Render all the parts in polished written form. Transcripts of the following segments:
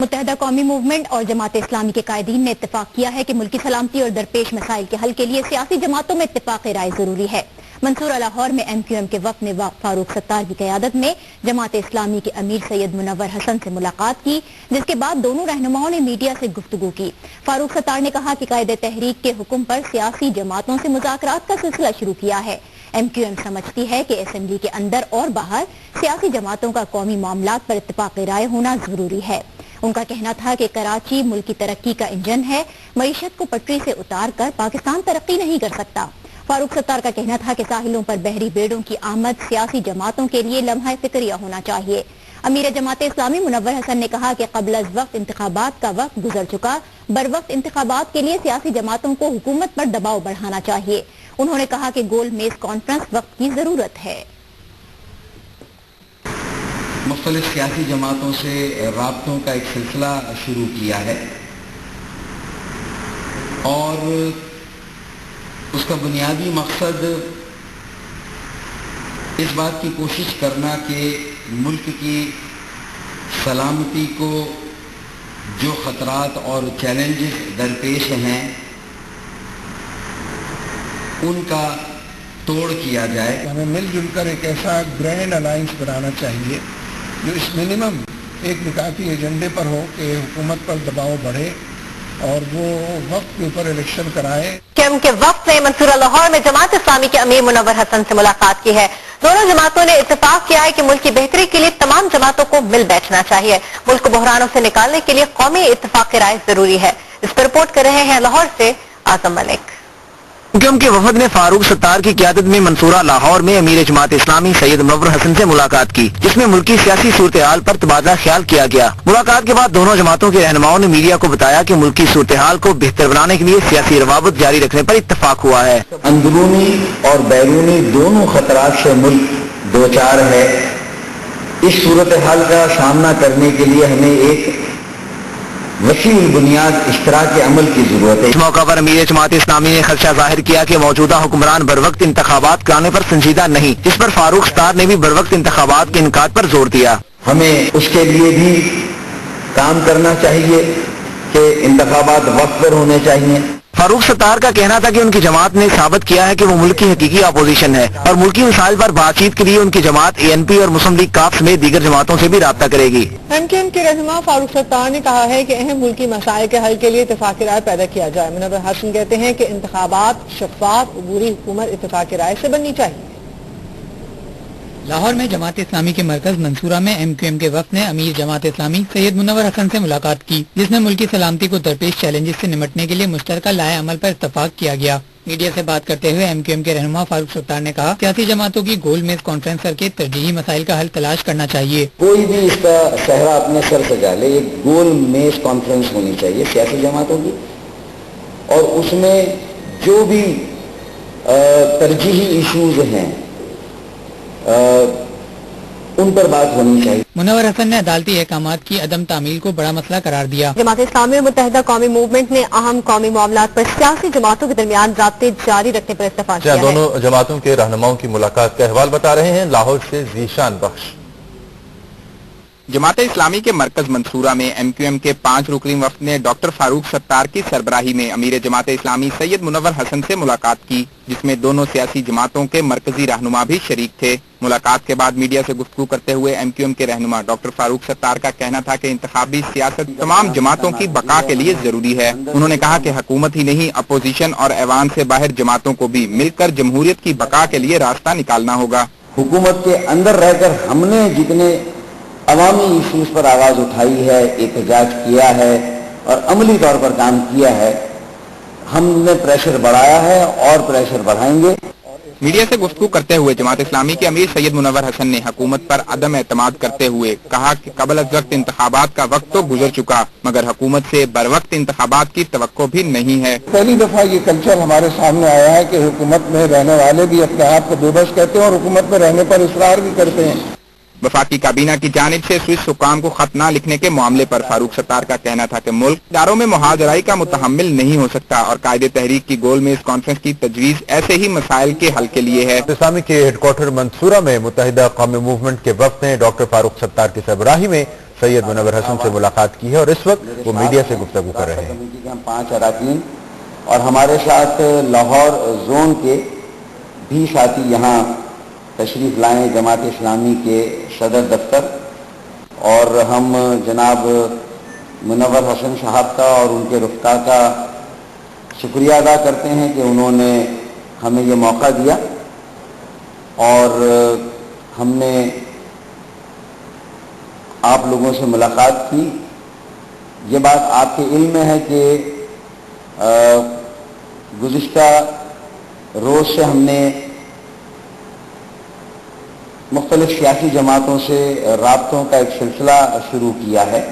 متحدہ قومی موومنٹ اور جماعت اسلامی کے قائدین نے اتفاق کیا ہے کہ ملکی سلامتی اور درپیش مسائل کے حل کے لیے سیاسی جماعتوں میں اتفاق رائے ضروری ہے۔ منصورہ لاہور میں ایم کیو ایم کے وفد نے فاروق ستار کی قیادت میں جماعت اسلامی کے امیر سید منور حسن سے ملاقات کی، جس کے بعد دونوں رہنماؤں نے میڈیا سے گفتگو کی۔ فاروق ستار نے کہا کہ قائد تحریک کے حکم پر سیاسی جماعتوں سے مذاکرات کا سلسلہ شروع کیا ہے۔ ایم کیو ایم سمجھتی ہے کہ اسمبلی کے اندر اور باہر سیاسی جماعتوں کا قومی معاملات پر اتفاق رائے ہونا ضروری ہے۔ ان کا کہنا تھا کہ کراچی ملک کی ترقی کا انجن ہے، معیشت کو پٹری سے اتار کر پاکستان ترقی نہیں کر سکتا۔ فاروق ستار کا کہنا تھا کہ ساحلوں پر بحری بیڑوں کی آمد سیاسی جماعتوں کے لیے لمحہ فکریہ ہونا چاہیے۔ امیر جماعت اسلامی منور حسن نے کہا کہ قبل از وقت انتخابات کا وقت گزر چکا، بر وقت انتخابات کے لیے سیاسی جماعتوں کو حکومت پر دباؤ بڑھانا چاہیے۔ انہوں نے کہا کہ گول میز کانفرنس وقت کی ضرورت ہے۔ مختلف سیاسی جماعتوں سے رابطوں کا ایک سلسلہ شروع کیا ہے اور اس کا بنیادی مقصد اس بات کی کوشش کرنا کہ ملک کی سلامتی کو جو خطرات اور چیلنجز درپیش ہیں ان کا توڑ کیا جائے۔ ہمیں مل جل کر ایک ایسا گرینڈ الائنس بنانا چاہیے جو اس منیمم ایک نکاتی ایجنڈے پر ہو کہ حکومت پر دباؤ بڑھے اور وہ وقت کے اوپر الیکشن کرائے۔ کیم کے وفد نے منصورہ لاہور میں جماعت اسلامی کے امیر منور حسن سے ملاقات کی ہے۔ دونوں جماعتوں نے اتفاق کیا ہے کہ ملک کی بہتری کے لیے تمام جماعتوں کو مل بیٹھنا چاہیے۔ ملک کو بحرانوں سے نکالنے کے لیے قومی اتفاق رائے ضروری ہے۔ اس پر رپورٹ کر رہے ہیں لاہور سے اعظم ملک۔ کیم کے وفد نے فاروق ستار کی قیادت میں منصورہ لاہور میں امیر جماعت اسلامی سید منور حسن سے ملاقات کی، جس میں ملکی سیاسی صورتحال پر تبادلہ خیال کیا گیا۔ ملاقات کے بعد دونوں جماعتوں کے رہنماؤں نے میڈیا کو بتایا کہ ملکی صورتحال کو بہتر بنانے کے لیے سیاسی روابط جاری رکھنے پر اتفاق ہوا ہے۔ اندرونی اور بیرونی دونوں خطرات سے ملک دوچار ہے۔ اس صورتحال کا سامنا کرنے کے لیے ہمیں ایک وسیع بنیاد اشتراک عمل کی ضرورت ہے۔ اس موقع پر امیر جماعت اسلامی نے خدشہ ظاہر کیا کہ موجودہ حکمران بر وقت انتخابات کرانے پر سنجیدہ نہیں، جس پر فاروق ستار نے بھی بر وقت انتخابات کے انعقاد پر زور دیا۔ ہمیں اس کے لیے بھی کام کرنا چاہیے کہ انتخابات وقت پر ہونے چاہیے۔ فاروق ستار کا کہنا تھا کہ ان کی جماعت نے ثابت کیا ہے کہ وہ ملک کی حقیقی اپوزیشن ہے اور ملکی مسائل پر بات چیت کے لیے ان کی جماعت اے این پی اور مسلم لیگ کاف سمیت دیگر جماعتوں سے بھی رابطہ کرے گی۔ ایم کیو ایم کے رہنما فاروق ستار نے کہا ہے کہ اہم ملکی مسائل کے حل کے لیے اتفاق رائے پیدا کیا جائے۔ منور حسن کہتے ہیں کہ انتخابات شفاف عبوری حکومت اتفاق رائے سے بننی چاہیے۔ لاہور میں جماعت اسلامی کے مرکز منصورہ میں ایم کیو ایم کے وفد نے امیر جماعت اسلامی سید منور حسن سے ملاقات کی، جس میں ملکی سلامتی کو درپیش چیلنجز سے نمٹنے کے لیے مشترکہ لائحہ عمل پر اتفاق کیا گیا۔ میڈیا سے بات کرتے ہوئے ایم کیو ایم کے رہنما فاروق ستار نے کہا سیاسی جماعتوں کی گول میز کانفرنس کر کے ترجیحی مسائل کا حل تلاش کرنا چاہیے۔ کوئی بھی اس کا صحرا اپنے سر سجا لے، ایک گول میز کانفرنس ہونی چاہیے سیاسی جماعتوں کی، اور اس میں جو بھی ترجیحی ایشوز ہیں ان پر بات ہونی چاہیے۔ منور حسن نے عدالتی احکامات کی عدم تعمیل کو بڑا مسئلہ قرار دیا۔ جماعت اسلامی اور متحدہ قومی موومنٹ نے اہم قومی معاملات پر سیاسی جماعتوں کے درمیان رابطے جاری رکھنے پر اتفاق کیا ہے۔ دونوں جماعتوں کے رہنماؤں کی ملاقات کا احوال بتا رہے ہیں لاہور سے ذیشان بخش۔ جماعت اسلامی کے مرکز منصورہ میں ایم کیو ایم کے 5 رکنی وفد نے ڈاکٹر فاروق ستار کی سربراہی میں امیر جماعت اسلامی سید منور حسن سے ملاقات کی، جس میں دونوں سیاسی جماعتوں کے مرکزی رہنما بھی شریک تھے۔ ملاقات کے بعد میڈیا سے گفتگو کرتے ہوئے ایم کیو ایم کے رہنما ڈاکٹر فاروق ستار کا کہنا تھا کہ انتخابی سیاست تمام جماعتوں کی بقا کے لیے ضروری ہے۔ انہوں نے کہا کہ حکومت ہی نہیں، اپوزیشن اور ایوان سے باہر جماعتوں کو بھی مل کر جمہوریت کی بقا کے لیے راستہ نکالنا ہوگا۔ حکومت کے اندر رہ کر ہم نے جتنے عوامی ایشوز پر آواز اٹھائی ہے، احتجاج کیا ہے اور عملی طور پر کام کیا ہے، ہم نے پریشر بڑھایا ہے اور پریشر بڑھائیں گے۔ میڈیا سے گفتگو کرتے ہوئے جماعت اسلامی کے امیر سید منور حسن نے حکومت پر عدم اعتماد کرتے ہوئے کہا کہ قبل از وقت انتخابات کا وقت تو گزر چکا، مگر حکومت سے بر وقت انتخابات کی توقع بھی نہیں ہے۔ پہلی دفعہ یہ کلچر ہمارے سامنے آیا ہے کہ حکومت میں رہنے والے بھی اپنے آپ کو بے بس کہتے ہیں اور حکومت میں رہنے پر اصرار بھی کرتے ہیں۔ وفاقی کابینہ کی جانب سے سوئس حکام کو خط نہ لکھنے کے معاملے پر فاروق ستار کا کہنا تھا کہ ملک اداروں میں محاذرائی کا متحمل نہیں ہو سکتا اور قائد تحریک کی گول میز کانفرنس کی تجویز ایسے ہی مسائل کے حل کے لیے ہے۔ اسلامی کے ہیڈ کوارٹر منصورہ میں متحدہ قومی موومنٹ کے وفد نے ڈاکٹر فاروق ستار کی سربراہی میں سید منور حسن سے ملاقات کی ہے اور اس وقت وہ میڈیا سے گفتگو کر رہے ہیں۔ ہم 5 اراکین اور ہمارے ساتھ لاہور زون کے بھی ساتھی یہاں تشریف لائیں جماعت اسلامی کے صدر دفتر، اور ہم جناب منور حسن صاحب کا اور ان کے رفقا کا شکریہ ادا کرتے ہیں کہ انہوں نے ہمیں یہ موقع دیا، اور ہم نے آپ لوگوں سے ملاقات کی۔ یہ بات آپ کے علم میں ہے کہ گزشتہ روز سے ہم نے مختلف سیاسی جماعتوں سے رابطوں کا ایک سلسلہ شروع کیا ہے،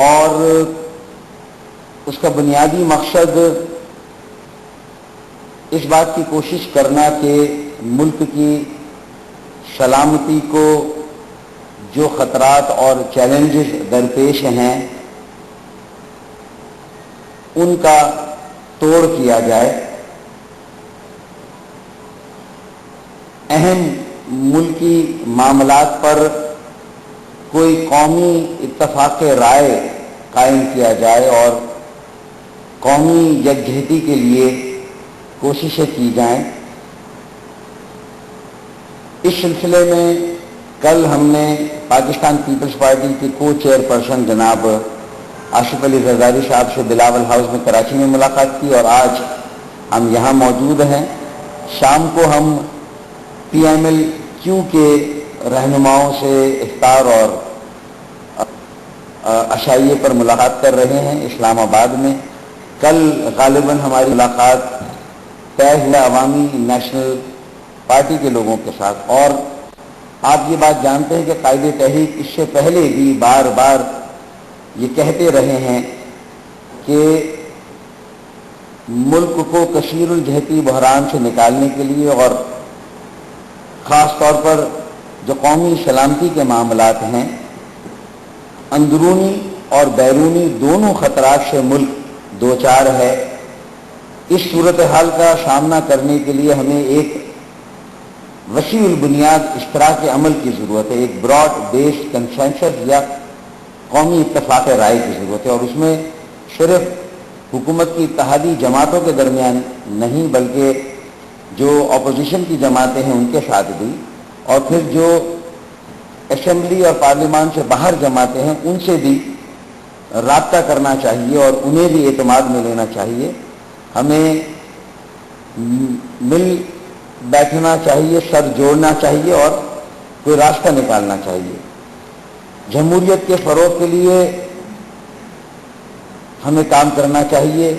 اور اس کا بنیادی مقصد اس بات کی کوشش کرنا کہ ملک کی سلامتی کو جو خطرات اور چیلنجز درپیش ہیں ان کا توڑ کیا جائے، اہم ملکی معاملات پر کوئی قومی اتفاق رائے قائم کیا جائے اور قومی یکجہتی کے لیے کوششیں کی جائیں۔ اس سلسلے میں کل ہم نے پاکستان پیپلز پارٹی کے کو چیئر پرسن جناب آصف علی زرداری صاحب سے بلاول ہاؤس میں کراچی میں ملاقات کی، اور آج ہم یہاں موجود ہیں۔ شام کو ہم پی ایم ایل کیو کے رہنماؤں سے افطار اور عشائیے پر ملاقات کر رہے ہیں اسلام آباد میں۔ کل غالباً ہماری ملاقات طے ہوا عوامی نیشنل پارٹی کے لوگوں کے ساتھ، اور آپ یہ بات جانتے ہیں کہ قائد تحریک اس سے پہلے بھی بار بار یہ کہتے رہے ہیں کہ ملک کو کثیر الجہتی بحران سے نکالنے کے لیے اور خاص طور پر جو قومی سلامتی کے معاملات ہیں، اندرونی اور بیرونی دونوں خطرات سے ملک دوچار ہے۔ اس صورتحال کا سامنا کرنے کے لیے ہمیں ایک وسیع البنیاد اشتراک عمل کی ضرورت ہے، ایک براڈ بیسڈ کنسنسس یا قومی اتفاق رائے کی ضرورت ہے، اور اس میں صرف حکومت کی اتحادی جماعتوں کے درمیان نہیں بلکہ جو اپوزیشن کی جماعتیں ہیں ان کے ساتھ بھی، اور پھر جو اسمبلی اور پارلیمان سے باہر جماعتیں ہیں ان سے بھی رابطہ کرنا چاہیے اور انہیں بھی اعتماد میں لینا چاہیے۔ ہمیں مل بیٹھنا چاہیے، سر جوڑنا چاہیے اور کوئی راستہ نکالنا چاہیے۔ جمہوریت کے فروغ کے لیے ہمیں کام کرنا چاہیے،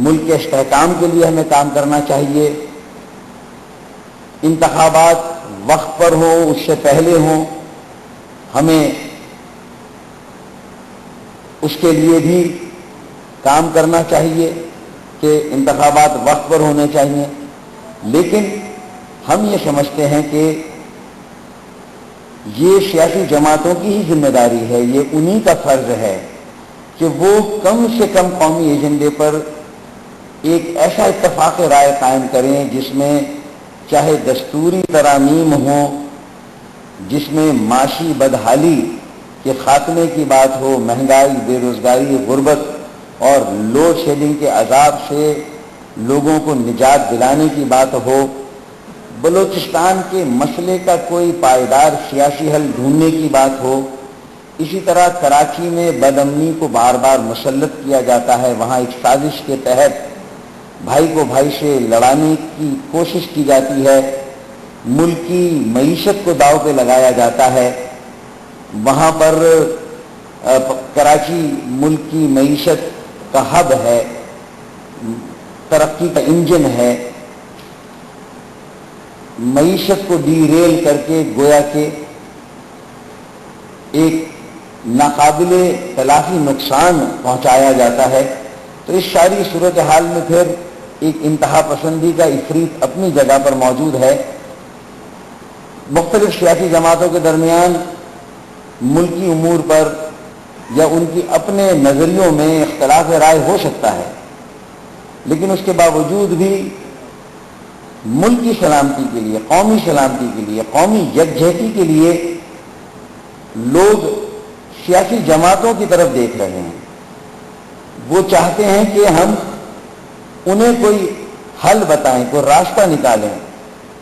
ملک کے استحکام کے لیے ہمیں کام کرنا چاہیے۔ انتخابات وقت پر ہوں، اس سے پہلے ہوں، ہمیں اس کے لیے بھی کام کرنا چاہیے کہ انتخابات وقت پر ہونے چاہیے، لیکن ہم یہ سمجھتے ہیں کہ یہ سیاسی جماعتوں کی ہی ذمہ داری ہے، یہ انہی کا فرض ہے کہ وہ کم سے کم قومی ایجنڈے پر ایک ایسا اتفاق رائے قائم کریں جس میں چاہے دستوری ترامیم ہوں، جس میں معاشی بدحالی کے خاتمے کی بات ہو، مہنگائی، بے روزگاری، غربت اور لوڈ شیڈنگ کے عذاب سے لوگوں کو نجات دلانے کی بات ہو، بلوچستان کے مسئلے کا کوئی پائیدار سیاسی حل ڈھونڈنے کی بات ہو۔ اسی طرح کراچی میں بد امنی کو بار بار مسلط کیا جاتا ہے، وہاں ایک سازش کے تحت بھائی کو بھائی سے لڑانے کی کوشش کی جاتی ہے، ملک کی معیشت کو داؤ پہ لگایا جاتا ہے۔ وہاں پر کراچی ملک کی معیشت کا ہب ہے، ترقی کا انجن ہے، معیشت کو ڈی ریل کر کے گویا کہ ایک ناقابل تلافی نقصان پہنچایا جاتا ہے۔ تو اس ساری صورتحال میں پھر ایک انتہا پسندی کا عفریت اپنی جگہ پر موجود ہے۔ مختلف سیاسی جماعتوں کے درمیان ملکی امور پر یا ان کی اپنے نظریوں میں اختلاف رائے ہو سکتا ہے، لیکن اس کے باوجود بھی ملک کی سلامتی کے لیے، قومی سلامتی کے لیے، قومی یکجہتی کے لیے لوگ سیاسی جماعتوں کی طرف دیکھ رہے ہیں. وہ چاہتے ہیں کہ ہم انہیں کوئی حل بتائیں, کوئی راستہ نکالیں,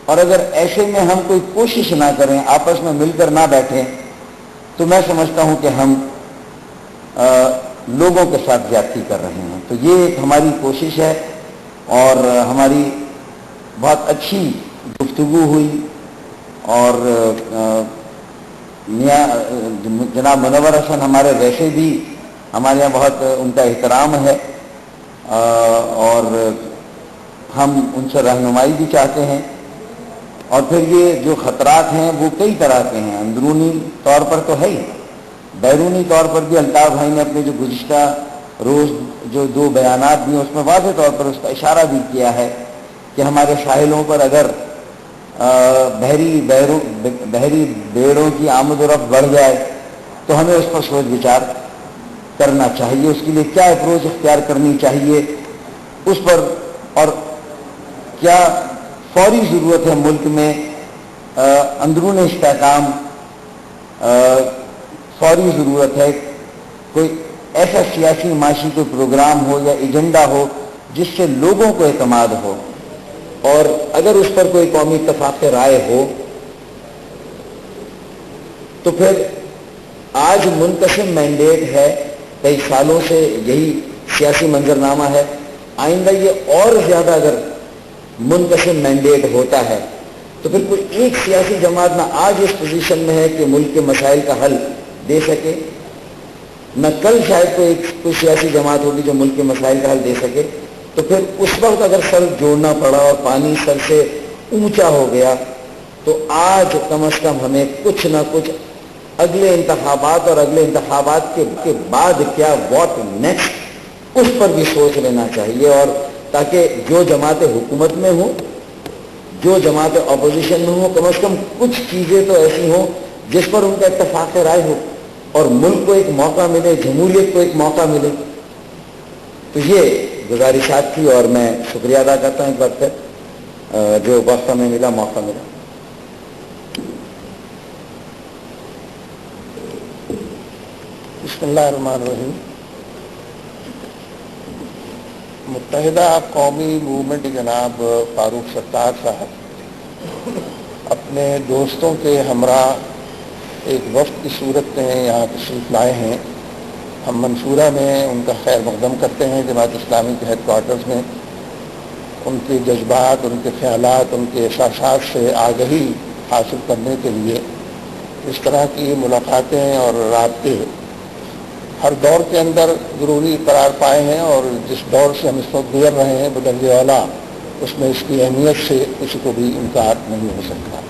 اور اگر ایسے میں ہم کوئی کوشش نہ کریں, آپس میں مل کر نہ بیٹھیں, تو میں سمجھتا ہوں کہ ہم لوگوں کے ساتھ زیادتی کر رہے ہیں. تو یہ ایک ہماری کوشش ہے اور ہماری بہت اچھی گفتگو ہوئی, اور جناب منور حسن ہمارے ویسے بھی ہمارے یہاں بہت ان کا احترام ہے, اور ہم ان سے رہنمائی بھی چاہتے ہیں. اور پھر یہ جو خطرات ہیں وہ کئی طرح کے ہیں, اندرونی طور پر تو ہے ہی, بیرونی طور پر بھی الطاف بھائی نے اپنے جو گزشتہ روز جو 2 بیانات دیے اس میں واضح طور پر اس کا اشارہ بھی کیا ہے کہ ہمارے ساحلوں پر اگر بحری بیڑوں کی آمد و رفت بڑھ جائے تو ہمیں اس پر سوچ وچار کرنا چاہیے, اس کے لیے کیا اپروچ اختیار کرنی چاہیے اس پر, اور کیا فوری ضرورت ہے ملک میں اندرون استحکام, فوری ضرورت ہے کوئی ایسا سیاسی معاشی کوئی پروگرام ہو یا ایجنڈا ہو جس سے لوگوں کو اعتماد ہو, اور اگر اس پر کوئی قومی اتفاق رائے ہو تو پھر آج منقسم مینڈیٹ ہے, کئی سالوں سے یہی سیاسی منظرنامہ ہے, آئندہ یہ اور زیادہ اگر منقسم مینڈیٹ ہوتا ہے تو پھر کوئی ایک سیاسی جماعت نہ آج اس پوزیشن میں ہے کہ ملک کے مسائل کا حل دے سکے, نہ کل شاید کوئی سیاسی جماعت ہوگی جو ملک کے مسائل کا حل دے سکے. تو پھر اس وقت اگر سر جوڑنا پڑا اور پانی سر سے اونچا ہو گیا تو آج کم از کم ہمیں کچھ نہ کچھ اگلے انتخابات اور اگلے انتخابات کے بعد کیا واٹ نیکسٹ اس پر بھی سوچ لینا چاہیے, اور تاکہ جو جماعتیں حکومت میں ہوں, جو جماعتیں اپوزیشن میں ہوں, کم از کم کچھ چیزیں تو ایسی ہوں جس پر ان کا اتفاق رائے ہو اور ملک کو ایک موقع ملے, جمہوریت کو ایک موقع ملے. تو یہ گزارشات تھی اور میں شکریہ ادا کرتا ہوں ایک بار پھر جو وقت ہمیں ملا, موقع ملا. بسم اللہ الرحمن الرحیم. متحدہ قومی موومنٹ جناب فاروق ستار صاحب اپنے دوستوں کے ہمراہ ایک وفد کی صورت میں یہاں تشریف لائے ہیں. ہم منصورہ میں ان کا خیر مقدم کرتے ہیں جماعت اسلامی کے ہیڈ کوارٹرز میں. ان کے جذبات, ان کے خیالات, ان کے احساسات سے آگہی حاصل کرنے کے لیے اس طرح کی ملاقاتیں اور رابطے ہر دور کے اندر ضروری قرار پائے ہیں, اور جس دور سے ہم اس وقت گزر رہے ہیں بدرج اولا, اس میں اس کی اہمیت سے کسی کو بھی انکار نہیں ہو سکتا.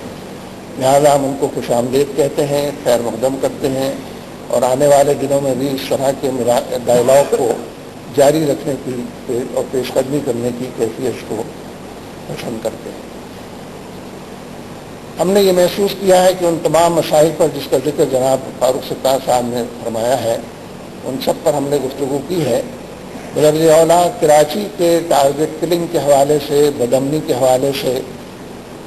لہٰذا ہم ان کو خوش آمدید کہتے ہیں, خیر مقدم کرتے ہیں, اور آنے والے دنوں میں بھی اس طرح کے ڈائلاگ کو جاری رکھنے کی اور پیش قدمی کرنے کی کیفیت کو پسند کرتے ہیں. ہم نے یہ محسوس کیا ہے کہ ان تمام مسائل پر جس کا ذکر جناب فاروق ستار صاحب نے فرمایا ہے ان سب پر ہم نے گفتگو کی ہے. بدرج اولا کراچی کے ٹارگٹ کلنگ کے حوالے سے, بدامنی کے حوالے سے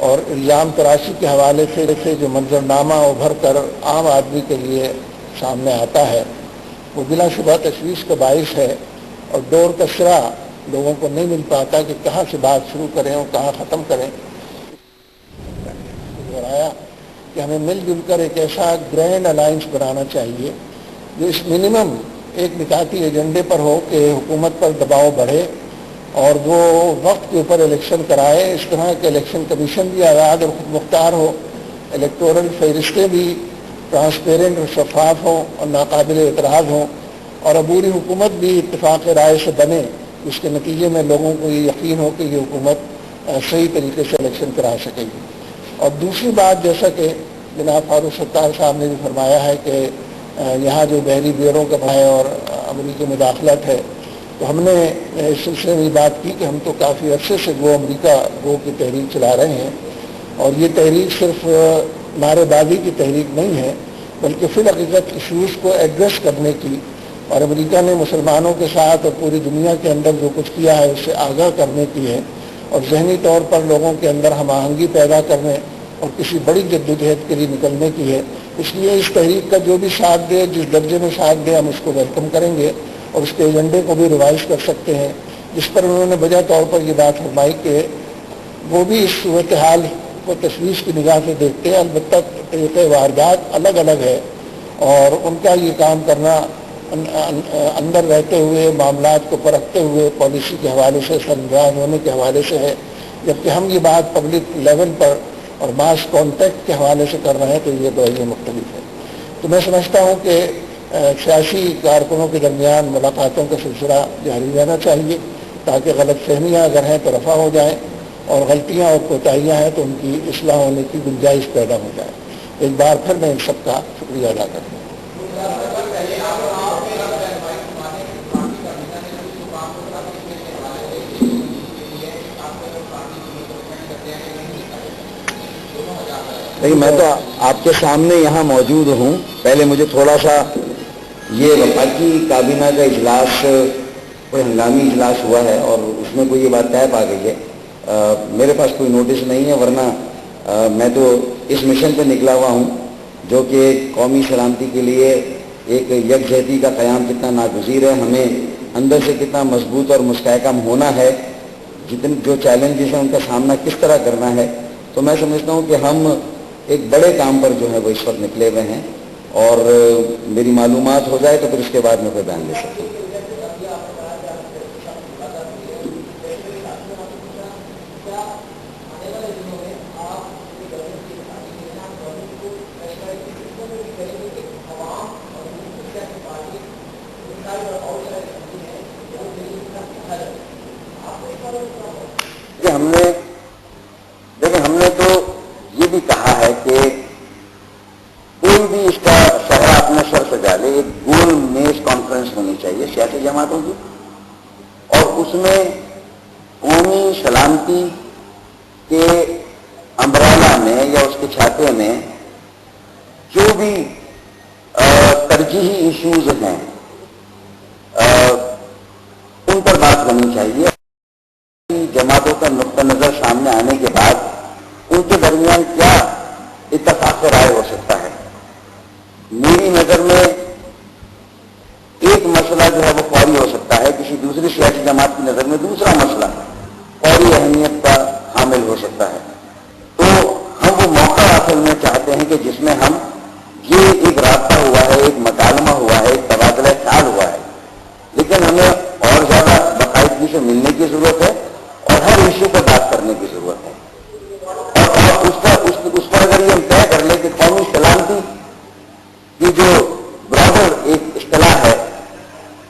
اور الزام تراشی کے حوالے سے جو منظرنامہ ابھر کر عام آدمی کے لیے سامنے آتا ہے وہ بلا شبہ تشویش کا باعث ہے, اور ڈور کا سرا لوگوں کو نہیں مل پاتا کہ کہاں سے بات شروع کریں اور کہاں ختم کریں. دہرایا کہ ہمیں مل جل کر ایک ایسا گرینڈ الائنس بنانا چاہیے جو اس منیمم ایک نکاتی ایجنڈے پر ہو کہ حکومت پر دباؤ بڑھے اور وہ وقت کے اوپر الیکشن کرائے. اس طرح کے الیکشن کمیشن بھی آزاد اور خود مختار ہو, الیکٹورل فہرستیں بھی ٹرانسپیرنٹ اور شفاف ہوں اور ناقابل اعتراض ہوں, اور عبوری حکومت بھی اتفاق رائے سے بنے اس کے نتیجے میں لوگوں کو یہ یقین ہو کہ یہ حکومت صحیح طریقے سے الیکشن کرا سکے گی. اور دوسری بات, جیسا کہ جناب فاروق ستار صاحب نے بھی فرمایا ہے کہ یہاں جو بحری بیڑوں کا ہے اور امریکی مداخلت ہے, تو ہم نے اس سلسلے میں بات کی کہ ہم تو کافی عرصے سے گو امریکہ گو کی تحریک چلا رہے ہیں, اور یہ تحریک صرف نعرے بازی کی تحریک نہیں ہے بلکہ فی الحقیقت ایشوز کو ایڈریس کرنے کی, اور امریکہ نے مسلمانوں کے ساتھ اور پوری دنیا کے اندر جو کچھ کیا ہے اس سے آگاہ کرنے کی ہے, اور ذہنی طور پر لوگوں کے اندر ہم آہنگی پیدا کرنے اور کسی بڑی جدوجہد کے لیے نکلنے کی ہے. اس لیے اس تحریک کا جو بھی ساتھ دے، جس درجے میں ساتھ دے، ہم اس کو ویلکم کریں گے اور اس کے ایجنڈے کو بھی ریوائز کر سکتے ہیں، جس پر انہوں نے بجا طور پر یہ بات فرمائی کہ وہ بھی اس صورتحال کو تشویش کی نگاہ سے دیکھتے ہیں، البتہ طریقۂ واردات الگ الگ ہے اور ان کا یہ کام کرنا اندر رہتے ہوئے معاملات کو پرکھتے ہوئے پالیسی کے حوالے سے، سربراہ ہونے کے حوالے سے ہے، جبکہ ہم یہ بات پبلک لیول پر اور ماس کانٹیکٹ کے حوالے سے کر رہے ہیں تو یہ دو مختلف ہے۔ تو میں سمجھتا ہوں کہ سیاسی کارکنوں کے درمیان ملاقاتوں کا سلسلہ جاری رہنا چاہیے تاکہ غلط فہمیاں اگر ہیں تو رفع ہو جائیں اور غلطیاں اور کوتاہیاں ہیں تو ان کی اصلاح ہونے کی گنجائش پیدا ہو جائے۔ ایک بار پھر میں ان سب کا شکریہ ادا کرتا ہوں۔ لیکن میں تو آپ کے سامنے یہاں موجود ہوں، پہلے مجھے تھوڑا سا یہ وفاقی کابینہ کا اجلاس کوئی ہنگامی اجلاس ہوا ہے اور اس میں کوئی یہ بات طے پا گئی ہے، میرے پاس کوئی نوٹس نہیں ہے، ورنہ میں تو اس مشن پہ نکلا ہوا ہوں جو کہ قومی سلامتی کے لیے ایک یکجہتی کا قیام کتنا ناگزیر ہے، ہمیں اندر سے کتنا مضبوط اور مستحکم ہونا ہے، جو چیلنجز ہیں ان کا سامنا کس طرح کرنا ہے۔ تو میں سمجھتا ہوں کہ ہم ایک بڑے کام پر جو ہے وہ اس وقت نکلے ہوئے ہیں اور میری معلومات ہو جائے تو پھر اس کے بعد میں کوئی بیان لے سکتا ہوں۔ ہم نے تو یہ بھی کہا ہے کہ کوئی بھی اس کا شہرہ اپنا سر سجا لے، ایک گول میز کانفرنس ہونی چاہیے سیاسی جماعتوں کی، اور اس میں قومی سلامتی کے امبریلا میں یا اس کے چھاتے میں جو بھی ترجیحی ایشوز ہیں ان پر بات کرنی چاہیے۔ جماعتوں کا نقطہ نظر سامنے آنے کے بعد ان کے درمیان کیا اتفاق رائے ہو سکتا ہے۔ میری نظر میں ایک مسئلہ جو ہے وہ فوری ہو سکتا ہے، کسی دوسری سیاسی جماعت کی نظر میں دوسرا مسئلہ فوری اہمیت کا حامل ہو سکتا ہے۔ تو ہم وہ موقع اصل میں چاہتے ہیں کہ جس میں ہم یہ ایک رابطہ ہوا ہے، ایک مکالمہ ہوا ہے، ایک تبادلہ خیال ہوا ہے، لیکن ہمیں اور زیادہ باقاعدگی سے ملنے کی ضرورت ہے اور ہر ایشو پر بات کرنے کی ضرورت ہے، اور اس پر اگر یہ ہم طے کر لیں کہ قومی سلامتی کی جو برادر ایک اصطلاح ہے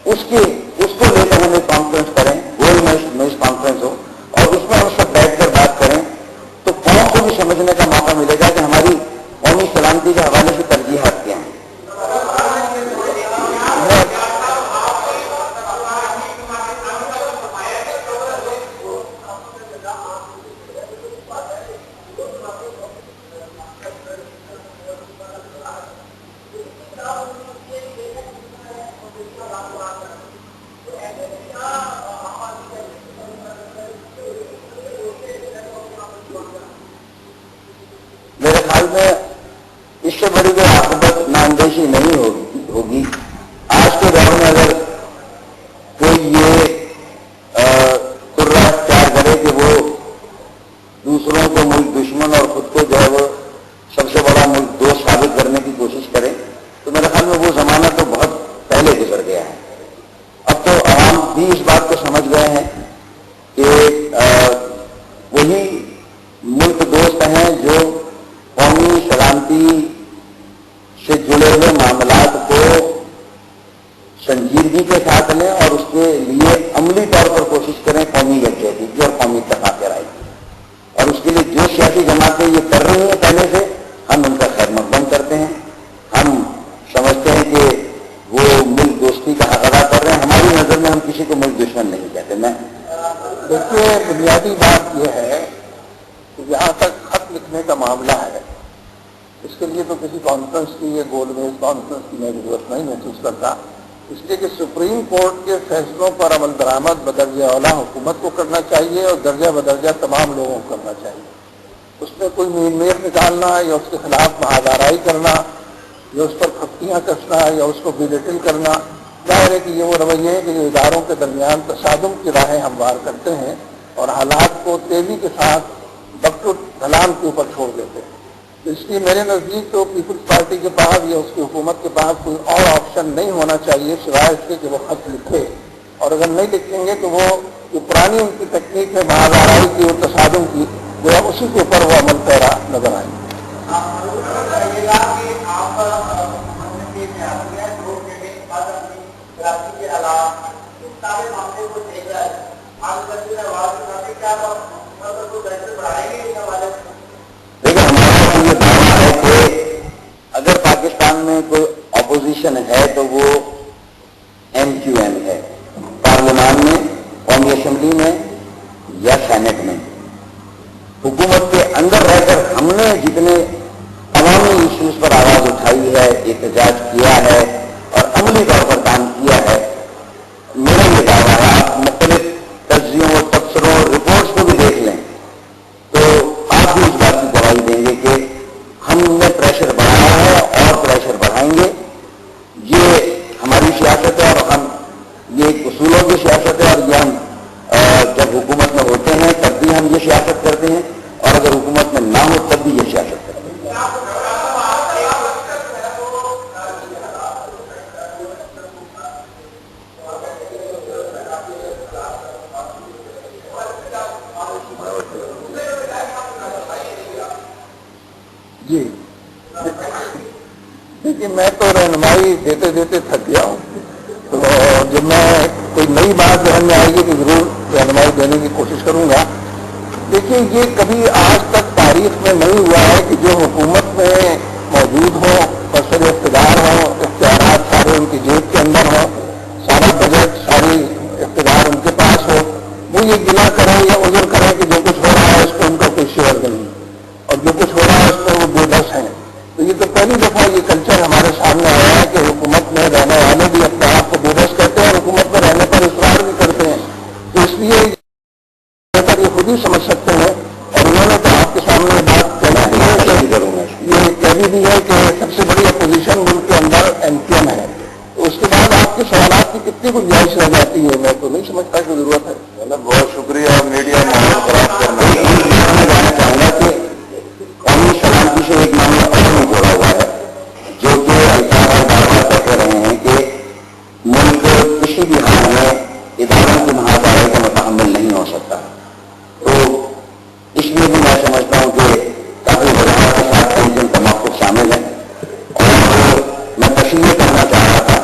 اس کو لے کر ہم ایک کانفرنس کریں، گول میز کانفرنس ہو اور اس میں ہم سب بیٹھ کر بات کریں تو قوم کو بھی سمجھنے کا موقع ملے گا کہ ہماری قومی سلامتی کے حوالے سے ترجیحات کیا ہیں۔ میرے خیال میں اس سے بڑی کوئی عاقبت نااندیشی نہیں ہوگی۔ آج کے دور میں اگر کوئی یہ قرہ اختیار کرے کہ وہ دوسروں کو ملک دشمن اور خود کو جو ہے وہ سب سے بڑا ملک دوست ثابت کرنے کی کوشش کرے تو میرے خیال میں وہ زمانہ تو بہت پہلے گزر گیا ہے۔ اب تو عوام بھی اس بات کو سمجھ گئے ہیں کہ وہی ملک دوست ہیں جو قومی سلامتی سے جڑے ہوئے معاملات کو سنجیدگی کے ساتھ لیں اور اس کے لیے عملی طور پر کوشش کریں قومی یکجہتی کی اور قومی اتفاق رائے کی، اور اس کے لیے جو سیاسی جماعتیں یہ کر رہی ہیں پہلے سے ہم ان کا خیر مقدم کرتے ہیں۔ ہم سمجھتے ہیں کہ وہ ملک دوستی کا حق ادا کر رہے ہیں، ہماری نظر میں ہم کسی کو ملک دشمن نہیں کہتے۔ میں دیکھیے، بنیادی بات یہ ہے کہ جہاں تک خط لکھنے کا معاملہ ہے اس کے لیے تو کسی کانفرنس کی یا گول میز کانفرنس کی میں ضرورت نہیں محسوس کرتا، اس لیے کہ سپریم کورٹ کے فیصلوں پر عمل درآمد بدرجہ اولا حکومت کو کرنا چاہیے اور درجہ بدرجہ تمام لوگوں کو کرنا چاہیے۔ اس میں کوئی میر نکالنا یا اس کے خلاف محاذ آرائی کرنا یا اس پر کھپتیاں کسنا یا اس کو بیلیٹل کرنا، ظاہر ہے کہ یہ وہ رویے ہیں کہ جو اداروں کے درمیان تصادم کی راہیں ہموار کرتے ہیں اور حالات کو تیزی کے ساتھ وقت ڈھلان کے اوپر چھوڑ دیتے ہیں. اس لیے میرے نزدیک تو پیپلز پارٹی کے پاس یا اس کی حکومت کے پاس کوئی اور آپشن نہیں ہونا چاہیے سوائے اس کے کہ وہ خط لکھے، اور اگر نہیں لکھیں گے تو وہ جو پرانی ان کی تکنیک ہے بازارائی کی اور تصادم کی، جو ہے اسی کے اوپر وہ عمل پیرا نظر آئیں گے. اگر پاکستان میں کوئی اپوزیشن ہے تو وہ MQM ہے، پارلیمان میں، قومی اسمبلی میں یا سینٹ میں. حکومت کے اندر رہ کر ہم نے جتنے عوامی ایشوز پر آواز اٹھائی ہے، احتجاج کیا ہے اور عملی طور پر کام کیا ہے، میرا یہ دعویٰ ہے، آپ مختلف تجزیوں اور تبصروں اور رپورٹس کو بھی دیکھ لیں تو آپ بھی اس بات کی گواہی دیں گے کہ ہم نے پریشر بڑھایا ہے اور پریشر بڑھائیں گے. یہ ہماری سیاست ہے اور ہم یہ ایک اصولوں کی سیاست ہے، اور یہ ہم جب حکومت میں ہوتے ہیں تب بھی ہم یہ سیاست کرتے ہیں اور اگر حکومت میں نہ ہو تب بھی یہ سیاست کرتے ہیں. جی دیکھیے، میں تو رہنمائی دیتے دیتے تھک گیا ہوں، تو جب میں کوئی نئی بات ذہن میں آئے گی تو ضرور رہنمائی دینے کی کوشش کروں گا. دیکھیے، یہ کبھی آج تک تاریخ میں نہیں ہوا ہے کہ جو حکومت میں موجود ہو، برسر اقتدار ہو، اختیارات سارے ان کی جیب کے اندر ہوں، سارا بجٹ، ساری اقتدار ان کے پاس ہو، وہ یہ گلا کریں یا عذر کریں کہ جو کچھ ہو رہا ہے اس کو ان کا کوئی شیئر نہیں اور جو کچھ ہو رہا ہے اس پر وہ بے بس ہیں. تو یہ تو پہلی دفعہ یہ کلچر ہمارے سامنے آیا ہے کہ حکومت میں رہنے والے بھی اپنے آپ کو بے بس کرتے ہیں اور حکومت میں رہنے پر اصرار بھی کرتے ہیں. تو اس لیے یہ خود ہی سمجھ سکتے ہیں، اور انہوں نے تو آپ کے سامنے بات کہنا ہی ہے کہ یہ کہہ بھی ہے کہ سب سے بڑی اپوزیشن ملک کے اندر MQM ہے. تو اس کے بعد آپ کے سوالات کی کتنی گنجائش رہ جاتی ہے، میں تو نہیں سمجھتا کہ ضرورت ہے. بہت شکریہ میڈیا ماحول خراب کرنا. میں جانا چاہوں گا کہ قومی سلامتی سے ایک معاملہ اور جڑا ہوا ہے جو کہ الفاظ بار کہتے رہے ہیں کہ ملک کسی بھی حال میں اداروں کی محاذ کا متحمل نہیں ہو سکتا. تو اس لیے بھی میں سمجھتا ہوں کہ کافی وضاحت کے ساتھ ان کا موقف شامل ہے، اور میں تشریح کرنا چاہ رہا تھا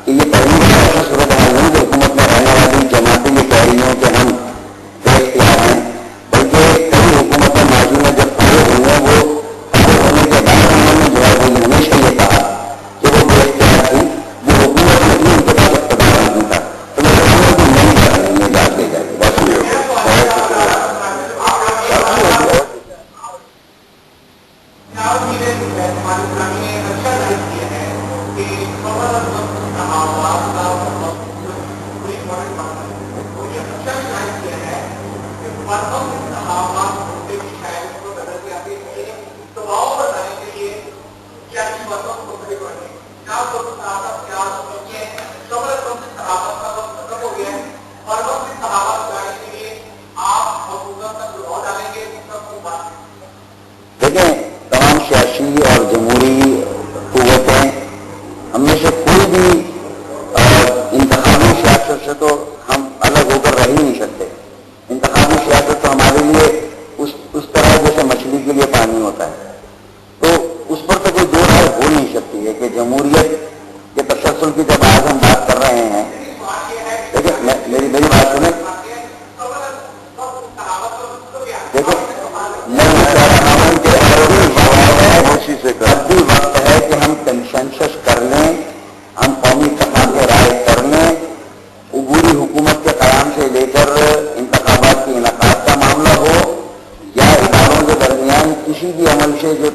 کہ یہ پہلی ایسا صورت حال نہیں کہ حکومت میں رہنے والی جماعتیں یہ کہہ رہی ہیں کہ ہم بے اختیار ہیں، بلکہ کئی حکومتیں ماضی میں جب کھڑے ہوئے ہیں وہ کھڑے ہونے کے بعد انہوں نے جو ہے وہ ہمیشہ یہ کہا کہ وہ بے اختیار تھی، وہ حکومت میں بھی ان کے پاس اقتدار نہیں تھا. تو میں کہوں گا کہ نہیں کر رہی ہیں، بات لے جائے. بس دیکھیں، تمام سیاسی اور جمہوری قوتیں ہم میں سے کوئی بھی انتخابی سیاست سے تو ہم الگ ہو کر رہ ہی نہیں سکتے. انتخابی سیاست تو ہمارے لیے اس طرح جیسے مچھلی کے لیے پانی ہوتا ہے، تو اس پر تو کوئی دو رائے ہو نہیں سکتی ہے کہ جمہوریت کے تسلسل کی جب آج ہم بات کر رہے ہیں. دیکھیں، میری بات سنیں. دیکھو، میں یہ کہہ رہا ہوں کہ اب بھی وقت ہے کہ ہم کنسنسس کر لیں، ہم قومی اتفاق رائے کر لیں. عبوری حکومت کے قیام سے لے کر انتخابات کے انعقاد کا معاملہ ہو یا اداروں کے درمیان کسی بھی عمل سے جو